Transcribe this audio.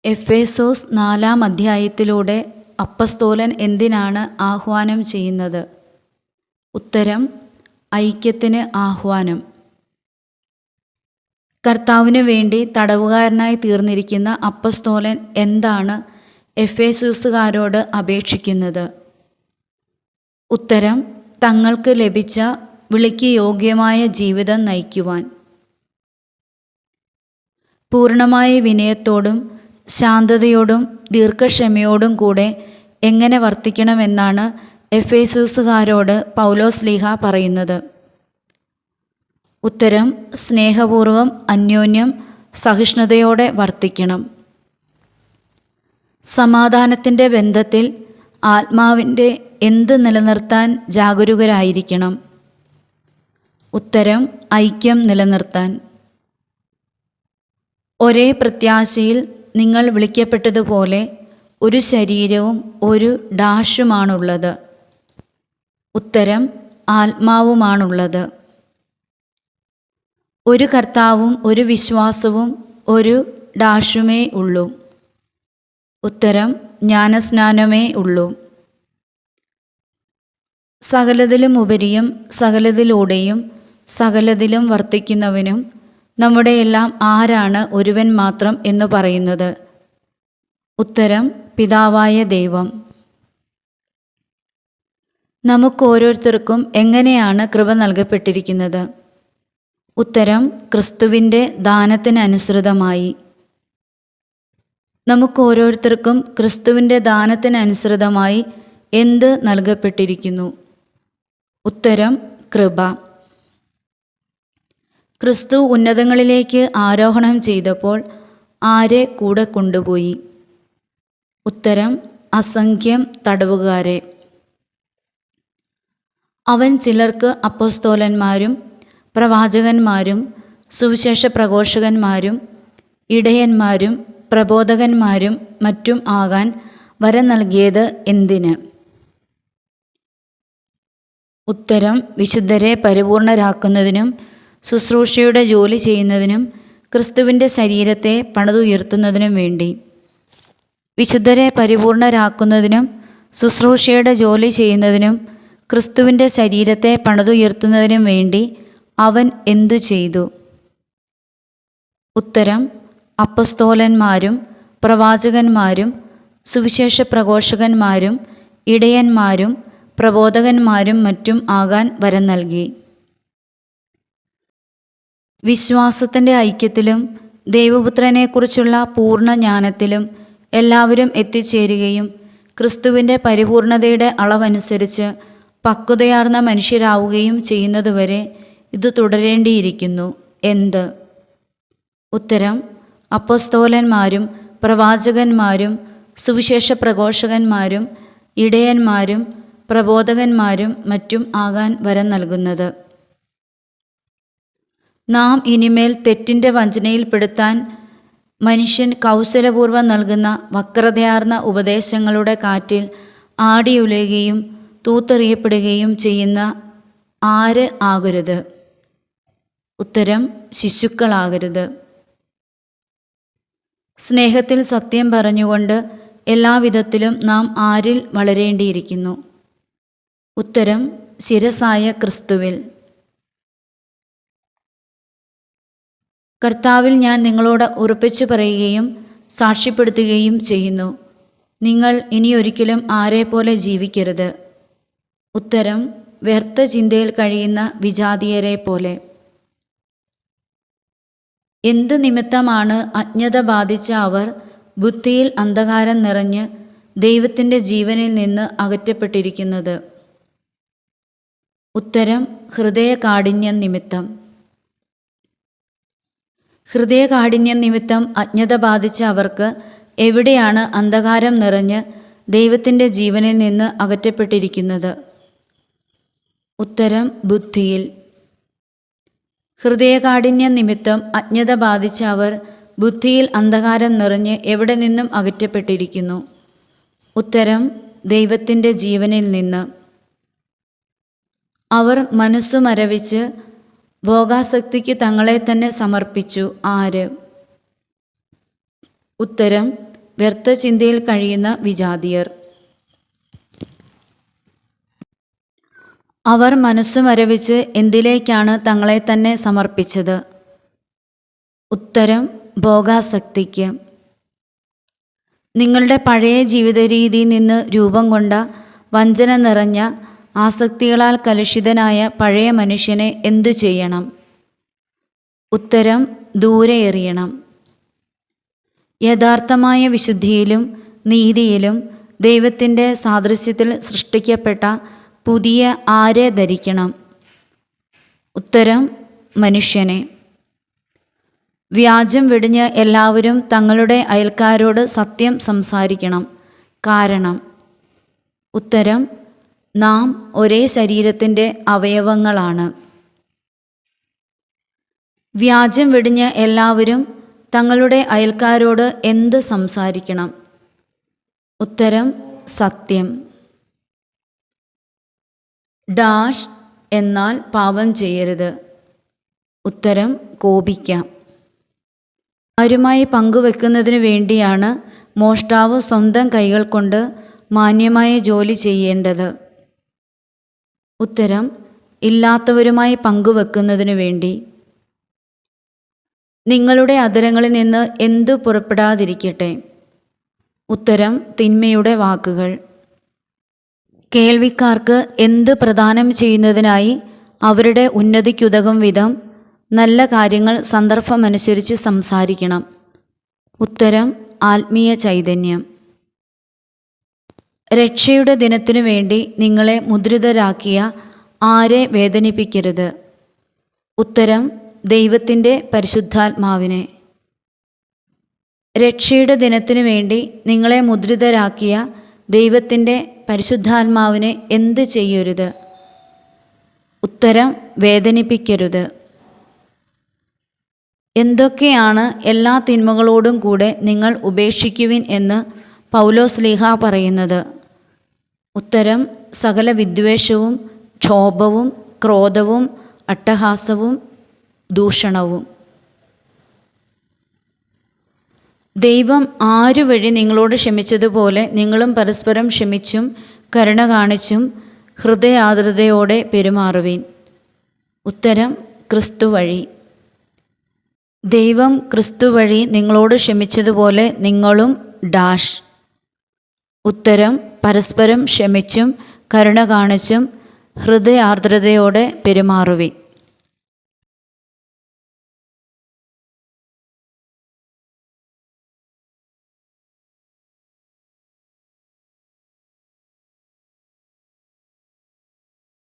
എഫേസോസ് 4-ാം അധ്യായത്തിലൂടെ അപ്പസ്തോലൻ എന്തിനാണ് ആഹ്വാനം ചെയ്യുന്നത്? ഉത്തരം: ഐക്യത്തിന് ആഹ്വാനം. കർത്താവിനു വേണ്ടി തടവുകാരനായി തീർന്നിരിക്കുന്ന അപ്പസ്തോലൻ എന്താണ് എഫേസോസുകാരോട് അപേക്ഷിക്കുന്നത്? ഉത്തരം: തങ്ങൾക്ക് ലഭിച്ച വിളിക്ക് യോഗ്യമായ ജീവിതം നയിക്കുവാൻ. പൂർണ്ണമായ വിനയത്തോടും ശാന്തതയോടും ദീർഘക്ഷമയോടും കൂടെ എങ്ങനെ വർത്തിക്കണമെന്നാണ് എഫേസോസുകാരോട് പൗലോസ്ലീഹ പറയുന്നത്. ഉത്തരം: സ്നേഹപൂർവം അന്യോന്യം സഹിഷ്ണുതയോടെ വർത്തിക്കണം. സമാധാനത്തിൻ്റെ ബന്ധത്തിൽ ആത്മാവിൻ്റെ എന്ത് നിലനിർത്താൻ ജാഗരൂകരായിരിക്കണം? ഉത്തരം: ഐക്യം നിലനിർത്താൻ. ഒരേ പ്രത്യാശയിൽ നിങ്ങൾ വിളിക്കപ്പെട്ടതുപോലെ ഒരു ശരീരവും ഒരു ഡാഷുമാണുള്ളത്. ഉത്തരം: ആത്മാവുമാണുള്ളത്. ഒരു കർത്താവും ഒരു വിശ്വാസവും ഒരു ഡാഷുമേ ഉള്ളൂ. ഉത്തരം: ജ്ഞാനസ്നാനമേ ഉള്ളൂ. സകലതിലും ഉപരിയും സകലതിലൂടെയും സകലതിലും വർത്തിക്കുന്നവനും നമ്മുടെ എല്ലാം ആരാണ് ഒരുവൻ മാത്രം എന്ന് പറയുന്നത്? ഉത്തരം: പിതാവായ ദൈവം. നമുക്കോരോരുത്തർക്കും എങ്ങനെയാണ് കൃപ നൽകപ്പെട്ടിരിക്കുന്നത്? ഉത്തരം: ക്രിസ്തുവിൻ്റെ ദാനത്തിനനുസൃതമായി. നമുക്കോരോരുത്തർക്കും ക്രിസ്തുവിൻ്റെ ദാനത്തിനനുസൃതമായി എന്ത് നൽകപ്പെട്ടിരിക്കുന്നു? ഉത്തരം: കൃപ. ക്രിസ്തു ഉന്നതങ്ങളിലേക്ക് ആരോഹണം ചെയ്തപ്പോൾ ആരെ കൂടെ കൊണ്ടുപോയി? ഉത്തരം: അസംഖ്യം തടവുകാരെ. അവൻ ചിലർക്ക് അപ്പോസ്തോലന്മാരും പ്രവാചകന്മാരും സുവിശേഷ പ്രഘോഷകന്മാരും ഇടയന്മാരും പ്രബോധകന്മാരും മറ്റും ആകാൻ വരം നൽകിയത് എന്തിന്? ഉത്തരം: വിശുദ്ധരെ പരിപൂർണരാക്കുന്നതിനും ശുശ്രൂഷയുടെ ജോലി ചെയ്യുന്നതിനും ക്രിസ്തുവിൻ്റെ ശരീരത്തെ പണിതുയർത്തുന്നതിനും വേണ്ടി. വിശുദ്ധരെ പരിപൂർണരാക്കുന്നതിനും ശുശ്രൂഷയുടെ ജോലി ചെയ്യുന്നതിനും ക്രിസ്തുവിൻ്റെ ശരീരത്തെ പണിതുയർത്തുന്നതിനും വേണ്ടി അവൻ എന്തു ചെയ്തു? ഉത്തരം: അപ്പസ്തോലന്മാരും പ്രവാചകന്മാരും സുവിശേഷ പ്രഘോഷകന്മാരും ഇടയന്മാരും പ്രബോധകന്മാരും മറ്റും ആകാൻ വരം നൽകി. വിശ്വാസത്തിൻ്റെ ഐക്യത്തിലും ദൈവപുത്രനെക്കുറിച്ചുള്ള പൂർണ്ണ ജ്ഞാനത്തിലും എല്ലാവരും എത്തിച്ചേരുകയും ക്രിസ്തുവിൻ്റെ പരിപൂർണതയുടെ അളവനുസരിച്ച് പക്വതയാർന്ന മനുഷ്യരാവുകയും ചെയ്യുന്നതുവരെ ഇത് തുടരേണ്ടിയിരിക്കുന്നു. എന്ത്? ഉത്തരം: അപ്പോസ്തോലന്മാരും പ്രവാചകന്മാരും സുവിശേഷ പ്രഘോഷകന്മാരും ഇടയന്മാരും പ്രബോധകന്മാരും മറ്റും ആകാൻ വരം നൽകുന്നത്. നാം ഇനിമേൽ തെറ്റിൻ്റെ വഞ്ചനയിൽപ്പെടുത്താൻ മനുഷ്യൻ കൗശലപൂർവ്വം നൽകുന്ന വക്രതയാർന്ന ഉപദേശങ്ങളുടെ കാറ്റിൽ ആടിയുലയുകയും തൂത്തെറിയപ്പെടുകയും ചെയ്യുന്ന ആര് ആകരുത്? ഉത്തരം: ശിശുക്കളാകരുത്. സ്നേഹത്തിൽ സത്യം പറഞ്ഞുകൊണ്ട് എല്ലാവിധത്തിലും നാം ആരിൽ വളരേണ്ടിയിരിക്കുന്നു? ഉത്തരം: ശിരസായ ക്രിസ്തുവിൽ. കർത്താവിൽ ഞാൻ നിങ്ങളോട് ഉറപ്പിച്ചു പറയുകയും സാക്ഷ്യപ്പെടുത്തുകയും ചെയ്യുന്നു, നിങ്ങൾ ഇനിയൊരിക്കലും ആരെപ്പോലെ ജീവിക്കരുത്. ഉത്തരം: വ്യർത്ഥ ചിന്തയിൽ കഴിയുന്ന വിജാതീയരെ പോലെ. എന്തു നിമിത്തമാണ് അജ്ഞത ബാധിച്ച അവർ ബുദ്ധിയിൽ അന്ധകാരം നിറഞ്ഞ് ദൈവത്തിൻ്റെ ജീവനിൽ നിന്ന് അകറ്റപ്പെട്ടിരിക്കുന്നത്? ഉത്തരം: ഹൃദയകാഠിന്യം നിമിത്തം. ഹൃദയകാഠിന്യം നിമിത്തം അജ്ഞത ബാധിച്ച അവർക്ക് എവിടെയാണ് അന്ധകാരം നിറഞ്ഞ് ദൈവത്തിൻ്റെ ജീവനിൽ നിന്ന് അകറ്റപ്പെട്ടിരിക്കുന്നത്? ഉത്തരം ബുദ്ധിയിൽ. ഹൃദയകാഠിന്യ നിമിത്തം അജ്ഞത ബാധിച്ച അവർ ബുദ്ധിയിൽ അന്ധകാരം നിറഞ്ഞ് എവിടെ നിന്നും അകറ്റപ്പെട്ടിരിക്കുന്നു. ഉത്തരം ദൈവത്തിൻ്റെ ജീവനിൽ നിന്ന്. അവർ മനസ്സു മരവിച്ച് ഭോഗാസക്തിക്ക് തങ്ങളെ തന്നെ സമർപ്പിച്ചു. ആര്? ഉത്തരം വ്യർത്ഥ ചിന്തയിൽ കഴിയുന്ന വിജാതിയർ. അവർ മനസ്സു മരവിച്ച് എന്തിലേക്കാണ് തങ്ങളെ തന്നെ സമർപ്പിച്ചത്? ഉത്തരം ഭോഗാസക്തിക്ക്. നിങ്ങളുടെ പഴയ ജീവിത രീതിയിൽ നിന്ന് രൂപം കൊണ്ട വഞ്ചന നിറഞ്ഞ ആസക്തികളാൽ കലുഷിതനായ പഴയ മനുഷ്യനെ എന്തു ചെയ്യണം? ഉത്തരം ദൂരെ എറിയണം. യഥാർത്ഥമായ വിശുദ്ധിയിലും നീതിയിലും ദൈവത്തിൻ്റെ സാദൃശ്യത്തിൽ സൃഷ്ടിക്കപ്പെട്ട പുതിയ ആരെ ധരിക്കണം? ഉത്തരം മനുഷ്യനെ. വ്യാജം വെടിഞ്ഞ് എല്ലാവരും തങ്ങളുടെ അയൽക്കാരോട് സത്യം സംസാരിക്കണം. കാരണം? ഉത്തരം നാം ഒരേ ശരീരത്തിൻ്റെ അവയവങ്ങളാണ്. വ്യാജം വെടിഞ്ഞ് എല്ലാവരും തങ്ങളുടെ അയൽക്കാരോട് എന്ത് സംസാരിക്കണം? ഉത്തരം സത്യം. ഡാഷ് എന്നാൽ പാപം ചെയ്യരുത്. ഉത്തരം കോപിക്കാം. ആരുമായി പങ്കുവെക്കുന്നതിനു വേണ്ടിയാണ് മോഷ്ടാവ് സ്വന്തം കൈകൾ കൊണ്ട് മാന്യമായ ജോലി ചെയ്യേണ്ടത്? ഉത്തരം ഇല്ലാത്തവരുമായി പങ്കുവെക്കുന്നതിനു വേണ്ടി. നിങ്ങളുടെ അധരങ്ങളിൽ നിന്ന് എന്തു പുറപ്പെടാതിരിക്കട്ടെ? ഉത്തരം തിന്മയുടെ വാക്കുകൾ. കേൾവിക്കാർക്ക് എന്ത് പ്രദാനം ചെയ്യുന്നതിനായി അവരുടെ ഉന്നതിക്കുതകും വിധം നല്ല കാര്യങ്ങൾ സന്ദർഭമനുസരിച്ച് സംസാരിക്കണം. ഉത്തരം ആത്മീയ ചൈതന്യം. രക്ഷയുടെ ദിനത്തിനു വേണ്ടി നിങ്ങളെ മുദ്രിതരാക്കിയ ആരെ വേദനിപ്പിക്കരുത്? ഉത്തരം ദൈവത്തിൻ്റെ പരിശുദ്ധാത്മാവിനെ. രക്ഷയുടെ ദിനത്തിനു വേണ്ടി നിങ്ങളെ മുദ്രിതരാക്കിയ ദൈവത്തിൻ്റെ പരിശുദ്ധാത്മാവിനെ എന്ത് ചെയ്യരുത്? ഉത്തരം വേദനിപ്പിക്കരുത്. എന്തൊക്കെയാണ് എല്ലാ തിന്മകളോടും കൂടെ നിങ്ങൾ ഉപേക്ഷിക്കുവിൻ എന്ന് പൗലോസ്ലീഹ പറയുന്നത്? ഉത്തരം സകല വിദ്വേഷവും ക്ഷോഭവും ക്രോധവും അട്ടഹാസവും ദൂഷണവും. ദൈവം ആരു വഴി നിങ്ങളോട് ക്ഷമിച്ചതുപോലെ നിങ്ങളും പരസ്പരം ക്ഷമിച്ചും കരുണ കാണിച്ചും ഹൃദയാർദ്രതയോടെ പെരുമാറുവിൻ. ഉത്തരം ക്രിസ്തു വഴി. ദൈവം ക്രിസ്തു വഴി നിങ്ങളോട് ക്ഷമിച്ചതുപോലെ നിങ്ങളും ഡാഷ്. ഉത്തരം പരസ്പരം ക്ഷമിച്ചും കരുണ കാണിച്ചും ഹൃദയാർദ്രതയോടെ പെരുമാറുവിൻ.